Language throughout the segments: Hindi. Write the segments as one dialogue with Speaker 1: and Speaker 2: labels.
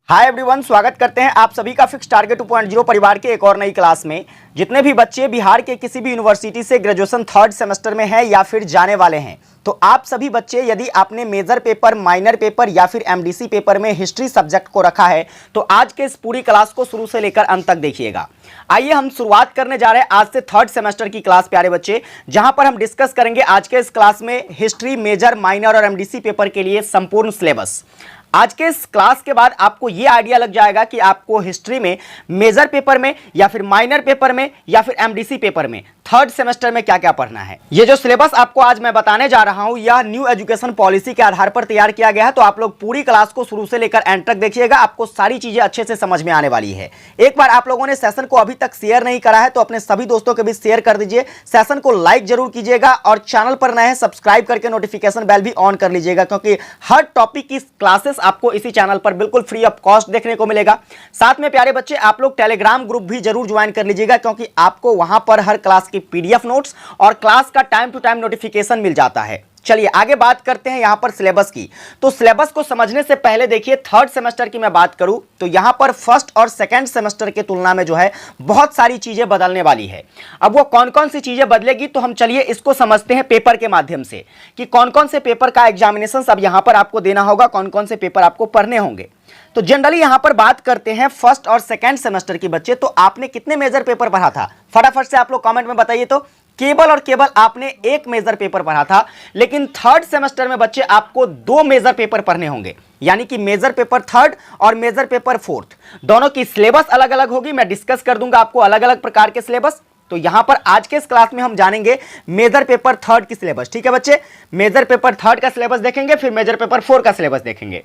Speaker 1: हाय एवरीवन, स्वागत करते हैं आप सभी का फिक्स टारगेट 2.0 परिवार के एक और नई क्लास में। जितने भी बच्चे बिहार के किसी भी यूनिवर्सिटी से ग्रेजुएशन थर्ड सेमेस्टर में हैं या फिर जाने वाले हैं, तो आप सभी बच्चे यदि आपने मेजर पेपर, माइनर पेपर या फिर एमडीसी पेपर में हिस्ट्री सब्जेक्ट को रखा है तो आज के इस पूरी क्लास को शुरू से लेकर अंत तक देखिएगा। आइए हम शुरुआत करने जा रहे हैं आज से थर्ड सेमेस्टर की क्लास प्यारे बच्चे, जहां पर हम डिस्कस करेंगे आज के इस क्लास में हिस्ट्री, मेजर, माइनर और एमडीसी पेपर के लिए संपूर्ण सिलेबस। आज के इस क्लास के बाद आपको यह आइडिया लग जाएगा कि आपको हिस्ट्री में, मेजर पेपर में या फिर माइनर पेपर में या फिर एमडीसी पेपर में थर्ड सेमेस्टर में क्या क्या पढ़ना है। ये जो सिलेबस आपको आज मैं बताने जा रहा हूं यह न्यू एजुकेशन पॉलिसी के आधार पर तैयार किया गया है, तो आप लोग पूरी क्लास को शुरू से लेकर एंड तक देखिएगा, आपको सारी चीजें अच्छे से समझ में आने वाली है। एक बार आप लोगों ने सेशन को अभी तक शेयर नहीं करा है तो अपने सभी दोस्तों के बीच शेयर कर दीजिए, सेशन को लाइक जरूर कीजिएगा और चैनल पर नए हैं सब्सक्राइब करके नोटिफिकेशन बेल भी ऑन कर लीजिएगा, क्योंकि हर टॉपिक की क्लासेस आपको इसी चैनल पर बिल्कुल फ्री ऑफ कॉस्ट देखने को मिलेगा। साथ में प्यारे बच्चे आप लोग टेलीग्राम ग्रुप भी जरूर ज्वाइन कर लीजिएगा, क्योंकि आपको वहां पर हर क्लास की पीडीएफ नोट्स और क्लास का टाइम टू टाइम नोटिफिकेशन मिल जाता है। चलिए आगे बात करते हैं यहां पर सिलेबस की। तो सिलेबस को समझने से पहले देखिए, थर्ड सेमेस्टर की मैं बात करूं तो यहां पर फर्स्ट और सेकंड सेमेस्टर के तुलना में जो है बहुत सारी चीजें बदलने वाली है। अब वो कौन कौन सी चीजें बदलेगी तो हम चलिए इसको समझते हैं पेपर के माध्यम से कि कौन कौन से पेपर का एग्जामिनेशन अब यहां पर आपको देना होगा, कौन कौन से पेपर आपको पढ़ने होंगे। तो जनरली यहां पर बात करते हैं फर्स्ट और सेकंड सेमेस्टर की बच्चे, तो आपने कितने मेजर पेपर पढ़ा था फटाफट से आप लोग कमेंट में बताइए। तो केवल और केवल आपने एक मेजर पेपर पढ़ा था, लेकिन थर्ड सेमेस्टर में बच्चे आपको दो मेजर पेपर पढ़ने होंगे, यानी कि मेजर पेपर थर्ड और मेजर पेपर फोर्थ। दोनों की सिलेबस अलग अलग होगी, मैं डिस्कस कर दूंगा आपको अलग अलग प्रकार के सिलेबस। तो यहां पर आज के इस क्लास में हम जानेंगे मेजर पेपर थर्ड की सिलेबस। ठीक है बच्चे, मेजर पेपर थर्ड का सिलेबस देखेंगे, फिर मेजर पेपर फोर का सिलेबस देखेंगे।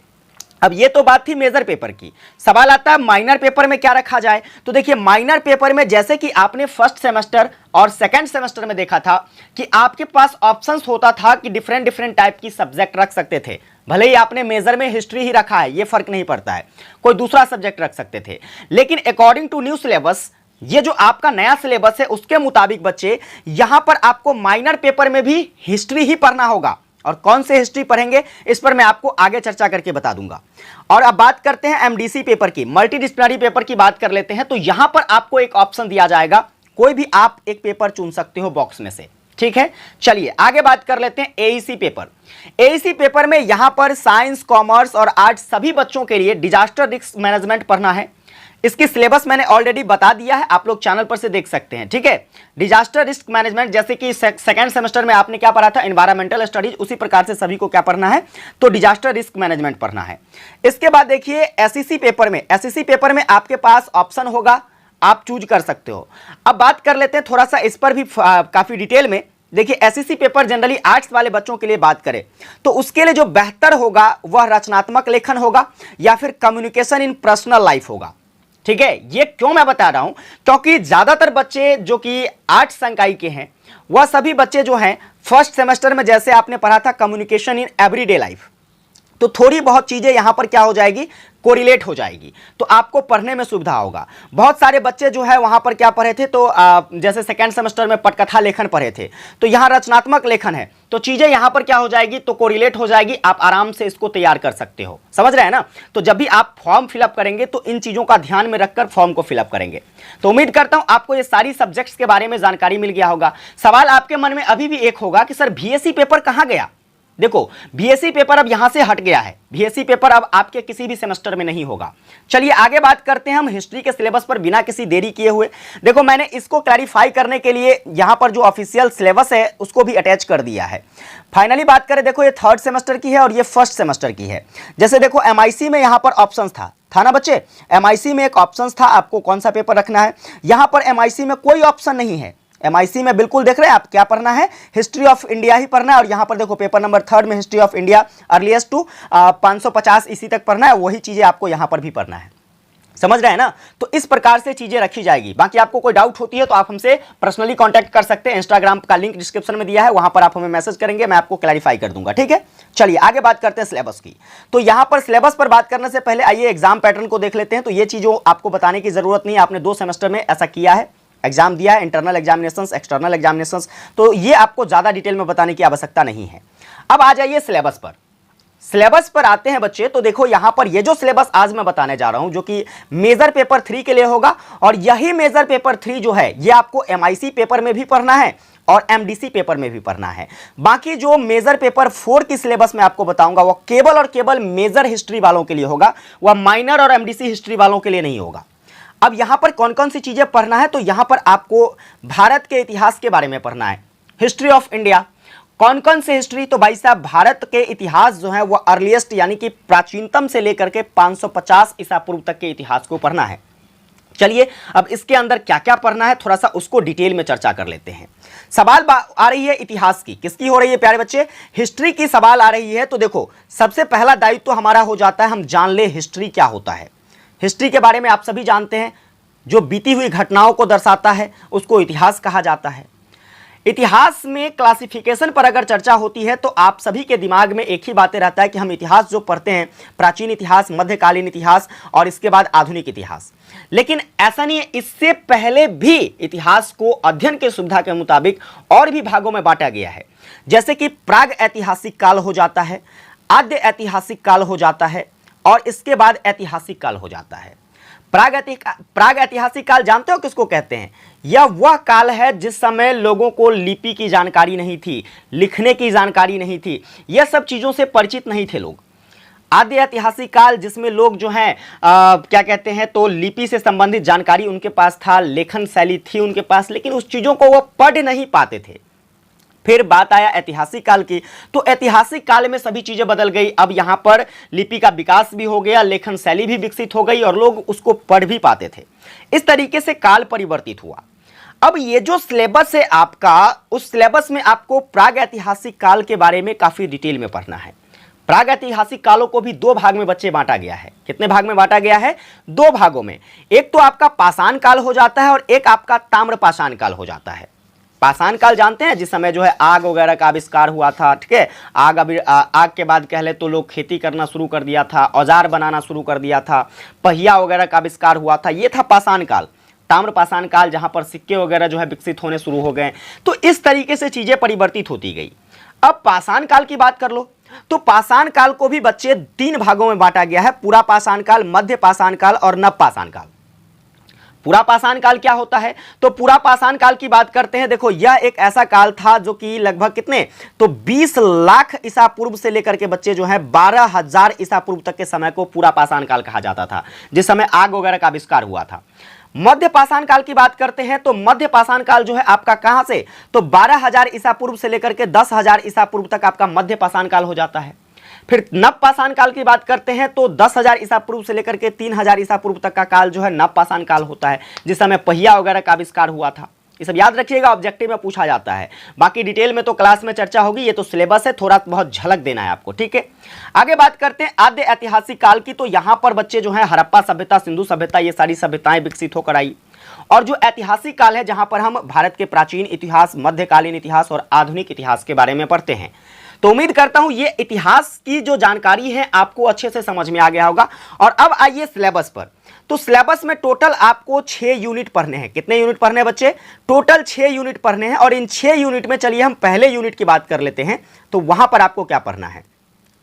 Speaker 1: अब ये तो बात थी मेजर पेपर की। सवाल आता है माइनर पेपर में क्या रखा जाए। तो देखिए माइनर पेपर में जैसे कि आपने फर्स्ट सेमेस्टर और सेकंड सेमेस्टर में देखा था कि आपके पास ऑप्शंस होता था कि डिफरेंट डिफरेंट टाइप की सब्जेक्ट रख सकते थे। भले ही आपने मेजर में हिस्ट्री ही रखा है, ये फर्क नहीं पड़ता है, कोई दूसरा सब्जेक्ट रख सकते थे। लेकिन अकॉर्डिंग टू न्यू सिलेबस, ये जो आपका नया सिलेबस है उसके मुताबिक बच्चे यहां पर आपको माइनर पेपर में भी हिस्ट्री ही पढ़ना होगा। और कौन से हिस्ट्री पढ़ेंगे इस पर मैं आपको आगे चर्चा करके बता दूंगा। और अब बात करते हैं एमडीसी पेपर की, मल्टीडिसिप्लिनरी पेपर की बात कर लेते हैं। तो यहां पर आपको एक ऑप्शन दिया जाएगा, कोई भी आप एक पेपर चुन सकते हो बॉक्स में से। ठीक है, चलिए आगे बात कर लेते हैं एईसी पेपर। एईसी पेपर में यहां पर साइंस, कॉमर्स और आर्ट्स सभी बच्चों के लिए डिजास्टर रिस्क मैनेजमेंट पढ़ना है। इसकी सिलेबस मैंने ऑलरेडी बता दिया है, आप लोग चैनल पर से देख सकते हैं। ठीक है, डिजास्टर रिस्क मैनेजमेंट जैसे कि सेकंड सेमेस्टर में आपने क्या पढ़ा था, एनवायरमेंटल स्टडीज, उसी प्रकार से सभी को क्या पढ़ना है, तो डिजास्टर रिस्क मैनेजमेंट पढ़ना है। इसके बाद देखिए एसईसी पेपर में, एसईसी पेपर में आपके पास ऑप्शन होगा, आप चूज कर सकते हो। अब बात कर लेते हैं थोड़ा सा इस पर भी काफी डिटेल में। देखिए एसईसी पेपर जनरली आर्ट्स वाले बच्चों के लिए बात करें तो उसके लिए जो बेहतर होगा वह रचनात्मक लेखन होगा या फिर कम्युनिकेशन इन पर्सनल लाइफ होगा। ठीक है, ये क्यों मैं बता रहा हूं, क्योंकि ज्यादातर बच्चे जो कि आर्ट्स संकाय के हैं वह सभी बच्चे जो हैं फर्स्ट सेमेस्टर में जैसे आपने पढ़ा था कम्युनिकेशन इन एवरीडे लाइफ, तो थोड़ी बहुत चीजें यहां पर क्या हो जाएगी, कोरिलेट हो जाएगी, तो आपको पढ़ने में सुविधा होगा। बहुत सारे बच्चे जो है वहां पर क्या पढ़े थे, तो जैसे सेकंड सेमेस्टर में पटकथा लेखन पढ़े थे, तो यहां रचनात्मक लेखन है, तो चीजें यहां पर क्या हो जाएगी, तो कोरिलेट हो जाएगी, आप आराम से इसको तैयार कर सकते हो। समझ रहे हैं ना। तो जब भी आप फॉर्म फिलअप करेंगे तो इन चीजों का ध्यान में रखकर फॉर्म को फिलअप करेंगे। तो उम्मीद करता हूं आपको ये सारी सब्जेक्ट्स के बारे में जानकारी मिल गया होगा। सवाल आपके मन में अभी भी एक होगा कि सर बीएससी पेपर कहां गया। देखो बीएससी पेपर अब यहां से हट गया है, बीएससी पेपर अब आपके किसी भी सेमेस्टर में नहीं होगा। चलिए आगे बात करते हैं हम हिस्ट्री के सिलेबस पर बिना किसी देरी किए हुए। देखो मैंने इसको क्लैरिफाई करने के लिए यहां पर जो ऑफिशियल सिलेबस है उसको भी अटैच कर दिया है। फाइनली बात करें, देखो ये थर्ड सेमेस्टर की है और ये फर्स्ट सेमेस्टर की है। जैसे देखो एमआईसी में यहां पर ऑप्शंस था ना बच्चे, एमआईसी में एक ऑप्शंस था आपको कौन सा पेपर रखना है। यहां पर एमआईसी में कोई ऑप्शन नहीं है, एमआईसी में बिल्कुल देख रहे हैं आप क्या पढ़ना है, हिस्ट्री ऑफ इंडिया ही पढ़ना है। और यहां पर देखो पेपर नंबर थर्ड में history of India earliest to 550 इसी तक पढ़ना है, वही चीजें आपको यहां पर भी पढ़ना है। समझ रहे हैं ना। तो इस प्रकार से चीजें रखी जाएगी। बाकी आपको कोई डाउट होती है तो आप हमसे पर्सनली कांटेक्ट कर सकते हैं, इंस्टाग्राम का लिंक डिस्क्रिप्शन में दिया है, वहां पर आप हमें मैसेज करेंगे, मैं आपको क्लैरिफाई कर दूंगा। ठीक है, चलिए आगे बात करते हैं सिलेबस की। तो यहां पर सिलेबस पर बात करने से पहले आइए एग्जाम पैटर्न को देख लेते हैं। तो ये चीजों आपको बताने की जरूरत नहीं है, आपने 2 सेमेस्टर में ऐसा किया है, एग्जाम दिया है, इंटरनल एग्जामिनेशंस, एक्सटर्नल एग्जामिनेशंस, तो ये आपको ज्यादा डिटेल में बताने की आवश्यकता नहीं है। अब आ जाइए सिलेबस पर। सिलेबस पर आते हैं बच्चे, तो देखो यहां पर ये जो सिलेबस आज मैं बताने जा रहा हूं जो कि मेजर पेपर 3 के लिए होगा, और यही मेजर पेपर 3 जो है ये आपको एमआईसी पेपर में भी पढ़ना है और एमडीसी पेपर में भी पढ़ना है। बाकी जो मेजर पेपर 4 की सिलेबस में आपको बताऊंगा वो केवल और केवल मेजर हिस्ट्री वालों के लिए होगा, वह माइनर और एमडीसी हिस्ट्री वालों के लिए नहीं होगा। अब यहां पर कौन कौन सी चीजें पढ़ना है, तो यहां पर आपको भारत के इतिहास के बारे में पढ़ना है, हिस्ट्री ऑफ इंडिया। कौन कौन से हिस्ट्री, तो भाई साहब भारत के इतिहास जो है वो अर्लीस्ट यानी कि प्राचीनतम से लेकर के 550 ईसा पूर्व तक के इतिहास को पढ़ना है। चलिए अब इसके अंदर क्या क्या पढ़ना है थोड़ा सा उसको डिटेल में चर्चा कर लेते हैं। सवाल आ रही है इतिहास की, किसकी हो रही है प्यारे बच्चे, हिस्ट्री की सवाल आ रही है। तो देखो सबसे पहला दायित्व तो हमारा हो जाता है हम जान ले हिस्ट्री क्या होता है। हिस्ट्री के बारे में आप सभी जानते हैं, जो बीती हुई घटनाओं को दर्शाता है उसको इतिहास कहा जाता है। इतिहास में क्लासिफिकेशन पर अगर चर्चा होती है तो आप सभी के दिमाग में एक ही बातें रहता है कि हम इतिहास जो पढ़ते हैं प्राचीन इतिहास, मध्यकालीन इतिहास और इसके बाद आधुनिक इतिहास। लेकिन ऐसा नहीं है, इससे पहले भी इतिहास को अध्ययन के सुविधा के मुताबिक और भी भागों में बांटा गया है। जैसे कि प्राग ऐतिहासिक काल हो जाता है, आद्य ऐतिहासिक काल हो जाता है और इसके बाद ऐतिहासिक काल हो जाता है। प्राग ऐतिहासिक काल जानते हो किसको कहते हैं? यह वह काल है जिस समय लोगों को लिपि की जानकारी नहीं थी, लिखने की जानकारी नहीं थी, यह सब चीज़ों से परिचित नहीं थे लोग। आद्य ऐतिहासिक काल जिसमें लोग जो हैं क्या कहते हैं, तो लिपि से संबंधित जानकारी उनके पास था, लेखन शैली थी उनके पास, लेकिन उस चीज़ों को वो पढ़ नहीं पाते थे। फिर बात आया ऐतिहासिक काल की, तो ऐतिहासिक काल में सभी चीजें बदल गई। अब यहां पर लिपि का विकास भी हो गया, लेखन शैली भी विकसित हो गई और लोग उसको पढ़ भी पाते थे। इस तरीके से काल परिवर्तित हुआ। अब ये जो सिलेबस है आपका, उस सिलेबस में आपको प्राग ऐतिहासिक काल के बारे में काफी डिटेल में पढ़ना है। प्राग ऐतिहासिक कालों को भी 2 भाग में बच्चे बांटा गया है। कितने भाग में बांटा गया है? 2 भागों में। एक तो आपका पाषाण काल हो जाता है और एक आपका ताम्र पाषाण काल हो जाता है। पाषाण काल जानते हैं, जिस समय जो है आग वगैरह का आविष्कार हुआ था, ठीक है। आग के बाद कह ले तो लोग खेती करना शुरू कर दिया था, औजार बनाना शुरू कर दिया था, पहिया वगैरह का आविष्कार हुआ था, ये था पाषाण काल। ताम्र पाषाण काल जहां पर सिक्के वगैरह जो है विकसित होने शुरू हो गए। तो इस तरीके से चीजें परिवर्तित होती गई। अब पाषाण काल की बात कर लो, तो पाषाण काल को भी बच्चे 3 भागों में बांटा गया है, पूरा पाषाण काल, मध्य पाषाण काल और नव पाषाण काल। पूरा पाषाण काल क्या होता है? तो पूरा पाषाण काल की बात करते हैं। देखो यह एक ऐसा काल था जो कि लगभग कितने, तो 20 लाख ईसा पूर्व से लेकर के बच्चे जो है 12,000 ईसा पूर्व तक के समय को पूरा पाषाण काल कहा जाता था, जिस समय आग वगैरह का आविष्कार हुआ था। मध्य पाषाण काल की बात करते हैं, तो मध्य पाषाण काल जो है आपका कहां से, तो 12,000 ईसा पूर्व से लेकर के 10,000 ईसा पूर्व तक आपका मध्य पाषाण काल हो जाता है। फिर नव पाषाण काल की बात करते हैं, तो 10,000 ईसा पूर्व से लेकर के 3,000 ईसा पूर्व तक का काल जो है नव पाषाण काल होता है, जिस समय पहिया वगैरह का आविष्कार हुआ था। ये सब याद रखिएगा, ऑब्जेक्टिव में पूछा जाता है। बाकी डिटेल में तो क्लास में चर्चा होगी, ये तो सिलेबस है, थोड़ा बहुत झलक देना है आपको, ठीक है। आगे बात करते हैं आद्य ऐतिहासिक काल की, तो यहां पर बच्चे जो है हड़प्पा सभ्यता, सिंधु सभ्यता, ये सारी सभ्यताएं विकसित होकर आई। और जो ऐतिहासिक काल है जहां पर हम भारत के प्राचीन इतिहास, मध्यकालीन इतिहास और आधुनिक इतिहास के बारे में पढ़ते हैं। तो उम्मीद करता हूं ये इतिहास की जो जानकारी है आपको अच्छे से समझ में आ गया होगा। और अब आइए सिलेबस पर। तो सिलेबस में टोटल आपको 6 यूनिट पढ़ने हैं। कितने यूनिट पढ़ने हैं बच्चे? टोटल 6 यूनिट पढ़ने हैं। और इन 6 यूनिट में चलिए हम पहले यूनिट की बात कर लेते हैं, तो वहां पर आपको क्या पढ़ना है।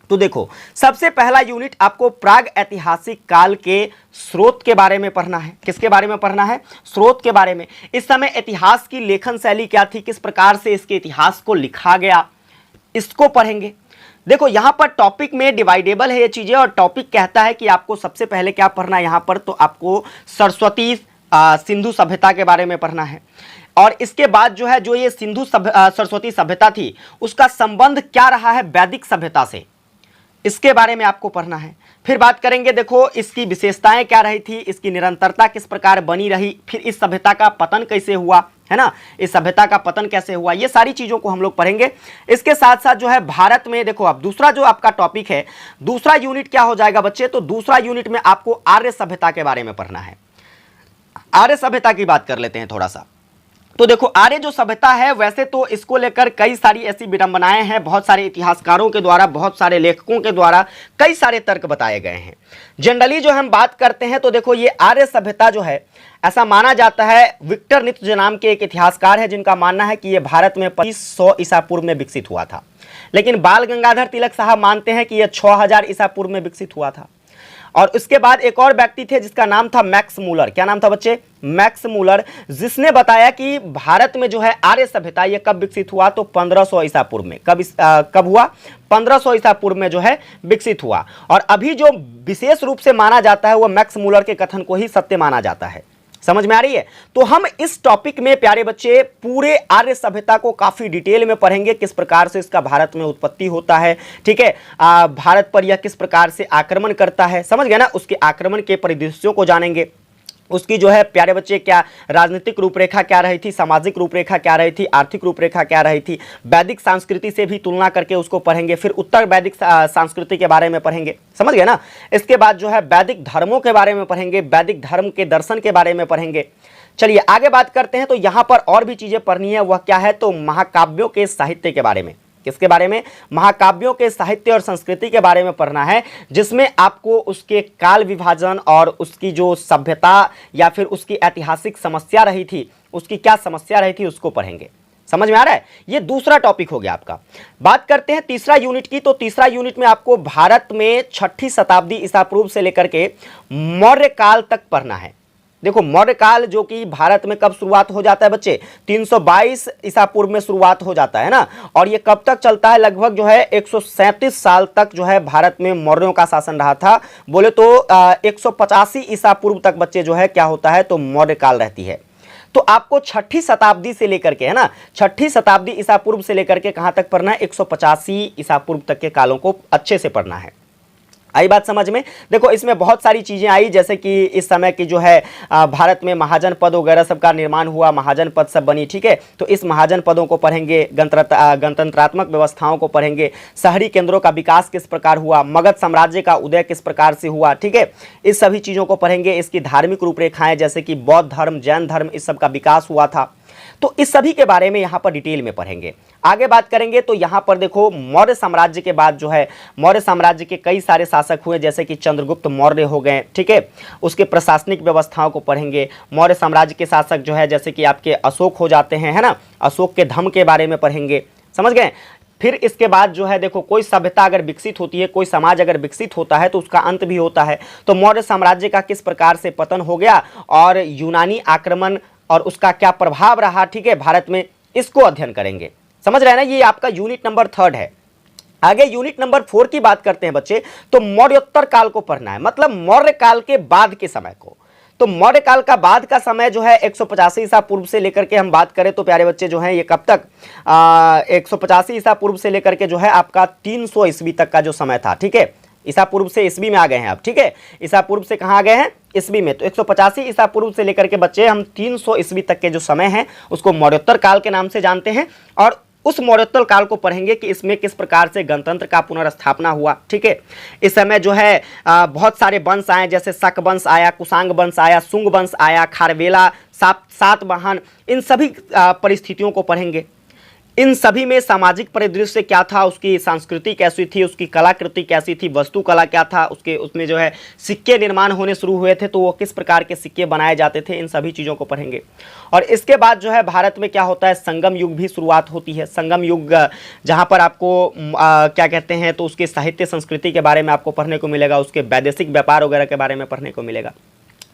Speaker 1: तो देखो सबसे पहला यूनिट आपको प्राग ऐतिहासिक काल के स्रोत के बारे में पढ़ना है। किसके बारे में पढ़ना है? स्रोत के बारे में। इस समय इतिहास की लेखन शैली क्या थी, किस प्रकार से इसके इतिहास को लिखा गया, इसको पढ़ेंगे। देखो यहां पर टॉपिक में डिवाइडेबल है ये चीजें, और टॉपिक कहता है कि आपको सबसे पहले क्या पढ़ना है यहां पर, तो आपको सरस्वती सिंधु सभ्यता के बारे में पढ़ना है। और इसके बाद जो है, जो ये सिंधु सरस्वती सभ्यता थी उसका संबंध क्या रहा है वैदिक सभ्यता से, इसके बारे में आपको पढ़ना है। फिर बात करेंगे, देखो इसकी विशेषताएं क्या रही थी, इसकी निरंतरता किस प्रकार बनी रही, फिर इस सभ्यता का पतन कैसे हुआ, है ना, इस सभ्यता का पतन कैसे हुआ, ये सारी चीजों को हम लोग पढ़ेंगे। इसके साथ साथ जो है भारत में, देखो अब दूसरा जो आपका टॉपिक है, दूसरा यूनिट क्या हो जाएगा बच्चे, तो दूसरा यूनिट में आपको आर्य सभ्यता के बारे में पढ़ना है। आर्य सभ्यता की बात कर लेते हैं थोड़ा सा। तो देखो आर्य जो सभ्यता है, वैसे तो इसको लेकर कई सारी ऐसी विडंबनाएं हैं, बहुत सारे इतिहासकारों के द्वारा, बहुत सारे लेखकों के द्वारा कई सारे तर्क बताए गए हैं। जनरली जो हम बात करते हैं, तो देखो ये आर्य सभ्यता जो है, ऐसा माना जाता है, विक्टर नित्य नाम के एक इतिहासकार है जिनका मानना है कि ये भारत में 2500 ईसा पूर्व में विकसित हुआ था। लेकिन बाल गंगाधर तिलक साहब मानते हैं कि यह 6000 ईसा पूर्व में विकसित हुआ था। और उसके बाद एक और व्यक्ति थे जिसका नाम था मैक्स मूलर। क्या नाम था बच्चे? मैक्स मूलर, जिसने बताया कि भारत में जो है आर्य सभ्यता ये कब विकसित हुआ, तो 1500 ईसा पूर्व में। कब हुआ? 1500 ईसा पूर्व में जो है विकसित हुआ। और अभी जो विशेष रूप से माना जाता है वो मैक्स मूलर के कथन को ही सत्य माना जाता है। समझ में आ रही है? तो हम इस टॉपिक में प्यारे बच्चे पूरे आर्य सभ्यता को काफी डिटेल में पढ़ेंगे, किस प्रकार से इसका भारत में उत्पत्ति होता है, ठीक है, भारत पर यह किस प्रकार से आक्रमण करता है, समझ गए ना, उसके आक्रमण के परिदृश्यों को जानेंगे, उसकी जो है प्यारे बच्चे क्या राजनीतिक रूपरेखा क्या रही थी, सामाजिक रूपरेखा क्या रही थी, आर्थिक रूपरेखा क्या रही थी, वैदिक संस्कृति से भी तुलना करके उसको पढ़ेंगे, फिर उत्तर वैदिक संस्कृति के बारे में पढ़ेंगे, समझ गए ना। इसके बाद जो है वैदिक धर्मों के बारे में पढ़ेंगे, वैदिक धर्म के दर्शन के बारे में पढ़ेंगे। चलिए आगे बात करते हैं। तो यहाँ पर और भी चीजें पढ़नी है, वह क्या है, तो महाकाव्यों के साहित्य के बारे में। किसके बारे में? महाकाव्यों के साहित्य और संस्कृति के बारे में पढ़ना है, जिसमें आपको उसके काल विभाजन और उसकी जो सभ्यता या फिर उसकी ऐतिहासिक समस्या रही थी, उसकी क्या समस्या रही थी, उसको पढ़ेंगे। समझ में आ रहा है? ये दूसरा टॉपिक हो गया आपका। बात करते हैं तीसरा यूनिट की। तो तीसरा यूनिट में आपको भारत में 6ठी शताब्दी ईसा पूर्व से लेकर के मौर्य काल तक पढ़ना है। देखो मौर्य काल जो कि भारत में कब शुरुआत हो जाता है बच्चे? 322 ईसा पूर्व में शुरुआत हो जाता है ना, और ये कब तक चलता है? लगभग जो है 137 साल तक जो है भारत में मौर्यों का शासन रहा था। बोले तो 185 ईसा पूर्व तक बच्चे जो है क्या होता है, तो मौर्य काल रहती है। तो आपको 6ठी शताब्दी से लेकर के, है ना, 6ठी शताब्दी ईसा पूर्व से लेकर के कहां तक पढ़ना है? 185 ईसा पूर्व तक के कालों को अच्छे से पढ़ना है। आई बात समझ में? देखो इसमें बहुत सारी चीजें आई, जैसे कि इस समय की जो है भारत में महाजन पद वगैरह सब का निर्माण हुआ, महाजन पद सब बनी, ठीक है। तो इस महाजन पदों को पढ़ेंगे, गणतंत्रात्मक व्यवस्थाओं को पढ़ेंगे, शहरी केंद्रों का विकास किस प्रकार हुआ, मगध साम्राज्य का उदय किस प्रकार से हुआ, ठीक है। इस सभी चीजों को पढ़ेंगे। इसकी धार्मिक रूपरेखाएं जैसे कि बौद्ध धर्म, जैन धर्म, इस सब का विकास हुआ था। तो इस सभी के बारे में यहां पर डिटेल में पढ़ेंगे। आगे बात करेंगे तो यहां पर देखो मौर्य साम्राज्य के बाद जो है मौर्य साम्राज्य के कई सारे शासक हुए, जैसे कि चंद्रगुप्त मौर्य हो गए, ठीक है। उसके प्रशासनिक व्यवस्थाओं को पढ़ेंगे। मौर्य साम्राज्य के शासक जो है जैसे कि आपके अशोक हो जाते हैं, है ना, अशोक के धम्म के बारे में पढ़ेंगे, समझ गए। फिर इसके बाद जो है देखो कोई सभ्यता अगर विकसित होती है, कोई समाज अगर विकसित होता है तो उसका अंत भी होता है। तो मौर्य साम्राज्य का किस प्रकार से पतन हो गया और यूनानी आक्रमण और उसका क्या प्रभाव रहा, ठीक है, भारत में, इसको अध्ययन करेंगे। समझ रहे हैं ना? ये आपका यूनिट नंबर 3 है। आगे यूनिट नंबर 4 की बात करते हैं बच्चे। तो मौर्योत्तर काल को पढ़ना है, मतलब मौर्य काल के बाद के समय को। तो मौर्य काल का बाद का समय जो है 185 ईसा पूर्व से लेकर के हम बात करें तो प्यारे बच्चे जो है ये कब तक 185 ईसा पूर्व से लेकर के जो है आपका 300 ईस्वी तक का जो समय था, ठीक है। ईसा पूर्व से ईस्वी में आ गए हैं आप, ठीक है। ईसा पूर्व से कहाँ आ गए हैं? ईस्वी में। तो 185 ईसा पूर्व से लेकर के बच्चे हम 300 ईस्वी तक के जो समय है उसको मौर्योत्तर काल के नाम से जानते हैं। और उस मौर्योत्तर काल को पढ़ेंगे कि इसमें किस प्रकार से गणतंत्र का पुनर्स्थापना हुआ, ठीक है। इस समय जो है बहुत सारे वंश आए, जैसे शक वंश आया, कुशांग वंश आया, शुंग वंश आया, खारवेला, सातवाहन, इन सभी परिस्थितियों को पढ़ेंगे। इन सभी में सामाजिक परिदृश्य क्या था, उसकी संस्कृति कैसी थी, उसकी कलाकृति कैसी थी, वस्तुकला क्या था, उसमें जो है सिक्के निर्माण होने शुरू हुए थे तो वो किस प्रकार के सिक्के बनाए जाते थे, इन सभी चीज़ों को पढ़ेंगे। और इसके बाद जो है भारत में क्या होता है, संगम युग भी शुरुआत होती है। संगम युग जहाँ पर आपको क्या कहते हैं, तो उसके साहित्य संस्कृति के बारे में आपको पढ़ने को मिलेगा, उसके वैदेशिक व्यापार वगैरह के बारे में पढ़ने को मिलेगा।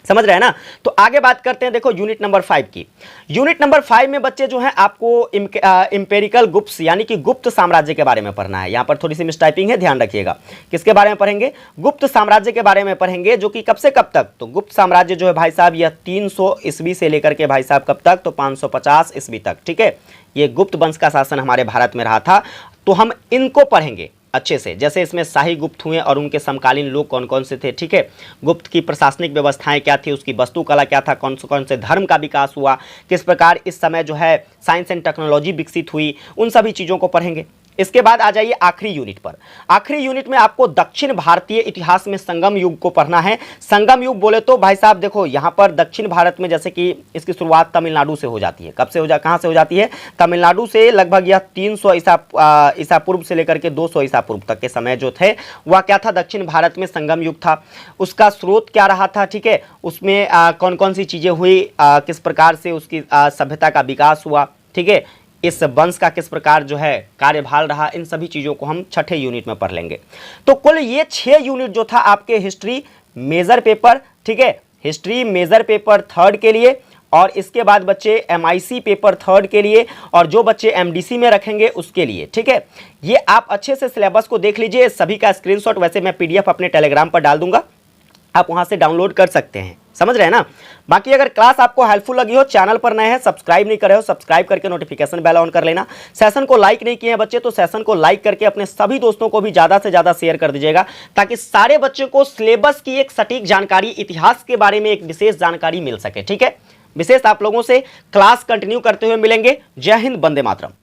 Speaker 1: समझ रहे हैं ना? तो आगे बात करते हैं देखो यूनिट नंबर 5 की। यूनिट नंबर 5 में बच्चे जो है आपको इंपेरिकल गुप्त यानी कि गुप्त साम्राज्य के बारे में पढ़ना है। यहाँ पर थोड़ी सी मिसटाइपिंग है, ध्यान रखिएगा। किसके बारे में पढ़ेंगे? गुप्त साम्राज्य के बारे में पढ़ेंगे, जो कि कब से कब तक? तो गुप्त साम्राज्य जो है भाई साहब यह 300 ईस्वी से लेकर के भाई साहब कब तक? तो 550 ईस्वी तक, ठीक है। ये गुप्त वंश का शासन हमारे भारत में रहा था। तो हम इनको पढ़ेंगे अच्छे से, जैसे इसमें शाही गुप्त हुए और उनके समकालीन लोग कौन कौन से थे, ठीक है। गुप्त की प्रशासनिक व्यवस्थाएं क्या थी, उसकी वस्तुकला क्या था, कौन से धर्म का विकास हुआ, किस प्रकार इस समय जो है साइंस एंड टेक्नोलॉजी विकसित हुई, उन सभी चीज़ों को पढ़ेंगे। इसके बाद आ जाइए आखिरी यूनिट पर। आखिरी यूनिट में आपको दक्षिण भारतीय इतिहास में संगम युग को पढ़ना है। संगम युग बोले तो भाई साहब देखो यहाँ पर दक्षिण भारत में जैसे कि इसकी शुरुआत तमिलनाडु से हो जाती है। कब से कहाँ से हो जाती है? तमिलनाडु से। लगभग यह 300 ईसा पूर्व से लेकर के 200 ईसा पूर्व तक के समय जो थे वह क्या था? दक्षिण भारत में संगम युग था। उसका स्रोत क्या रहा था, ठीक है, उसमें कौन कौन सी चीज़ें हुई, किस प्रकार से उसकी सभ्यता का विकास हुआ, ठीक है, इस वंश का किस प्रकार जो है कार्यभार रहा, इन सभी चीज़ों को हम छठे यूनिट में पढ़ लेंगे। तो कुल ये 6 यूनिट जो था आपके हिस्ट्री मेजर पेपर, ठीक है, हिस्ट्री मेजर पेपर थर्ड के लिए, और इसके बाद बच्चे MIC पेपर थर्ड के लिए, और जो बच्चे MDC में रखेंगे उसके लिए, ठीक है। ये आप अच्छे से सिलेबस को देख लीजिए, सभी का स्क्रीनशॉट वैसे मैं PDF अपने टेलीग्राम पर डाल दूंगा, आप वहां से डाउनलोड कर सकते हैं, समझ रहे हैं ना। बाकी अगर क्लास आपको हेल्पफुल लगी हो, चैनल पर नए हैं, सब्सक्राइब नहीं करे हो, सब्सक्राइब करके नोटिफिकेशन बेल ऑन कर लेना। सेशन को लाइक नहीं किए हैं बच्चे तो सेशन को लाइक करके अपने सभी दोस्तों को भी ज्यादा से ज्यादा शेयर कर दीजिएगा, ताकि सारे बच्चों को सिलेबस की एक सटीक जानकारी, इतिहास के बारे में एक विशेष जानकारी मिल सके, ठीक है। विशेष आप लोगों से क्लास कंटिन्यू करते हुए मिलेंगे। जय हिंद, वंदे मातरम।